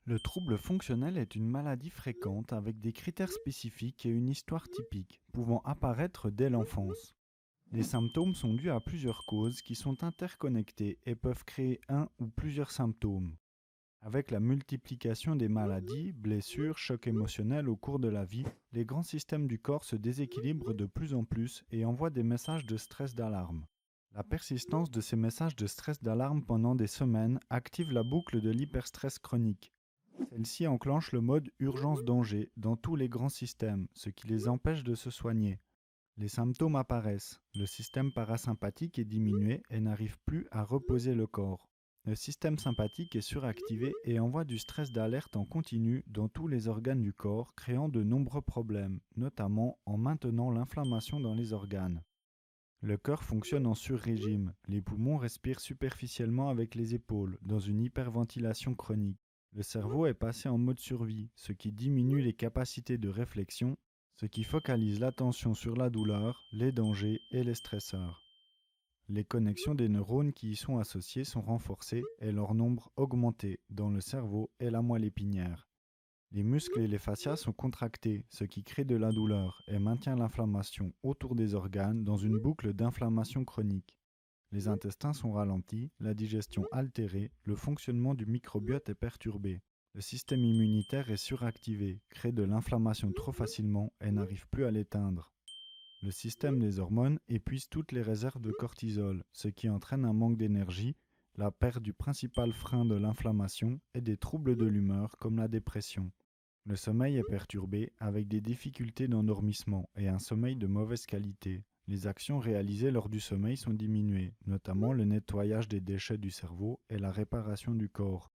Le trouble fonctionnel est une maladie fréquente avec des critères spécifiques et une histoire typique, pouvant apparaître dès l'enfance. Les symptômes sont dus à plusieurs causes qui sont interconnectées et peuvent créer un ou plusieurs symptômes. Avec la multiplication des maladies, blessures, chocs émotionnels au cours de la vie, les grands systèmes du corps se déséquilibrent de plus en plus et envoient des messages de stress d'alarme. La persistance de ces messages de stress d'alarme pendant des semaines active la boucle de l'hyperstress chronique. Celle-ci enclenche le mode urgence-danger dans tous les grands systèmes, ce qui les empêche de se soigner. Les symptômes apparaissent, le système parasympathique est diminué et n'arrive plus à reposer le corps. Le système sympathique est suractivé et envoie du stress d'alerte en continu dans tous les organes du corps, créant de nombreux problèmes, notamment en maintenant l'inflammation dans les organes. Le cœur fonctionne en sur-régime, les poumons respirent superficiellement avec les épaules, dans une hyperventilation chronique. Le cerveau est passé en mode survie, ce qui diminue les capacités de réflexion, ce qui focalise l'attention sur la douleur, les dangers et les stresseurs. Les connexions des neurones qui y sont associées sont renforcées et leur nombre augmenté dans le cerveau et la moelle épinière. Les muscles et les fascias sont contractés, ce qui crée de la douleur et maintient l'inflammation autour des organes dans une boucle d'inflammation chronique. Les intestins sont ralentis, la digestion altérée, le fonctionnement du microbiote est perturbé. Le système immunitaire est suractivé, crée de l'inflammation trop facilement et n'arrive plus à l'éteindre. Le système des hormones épuise toutes les réserves de cortisol, ce qui entraîne un manque d'énergie, la perte du principal frein de l'inflammation et des troubles de l'humeur comme la dépression. Le sommeil est perturbé avec des difficultés d'endormissement et un sommeil de mauvaise qualité. Les actions réalisées lors du sommeil sont diminuées, notamment le nettoyage des déchets du cerveau et la réparation du corps.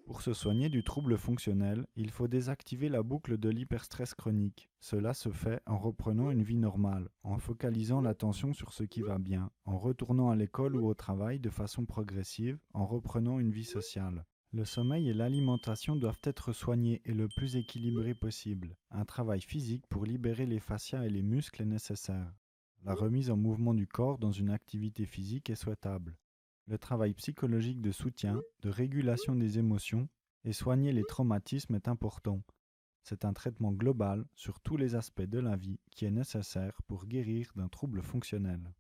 Pour se soigner du trouble fonctionnel, il faut désactiver la boucle de l'hyperstress chronique. Cela se fait en reprenant une vie normale, en focalisant l'attention sur ce qui va bien, en retournant à l'école ou au travail de façon progressive, en reprenant une vie sociale. Le sommeil et l'alimentation doivent être soignés et le plus équilibrés possible. Un travail physique pour libérer les fascias et les muscles est nécessaire. La remise en mouvement du corps dans une activité physique est souhaitable. Le travail psychologique de soutien, de régulation des émotions et soigner les traumatismes est important. C'est un traitement global sur tous les aspects de la vie qui est nécessaire pour guérir d'un trouble fonctionnel.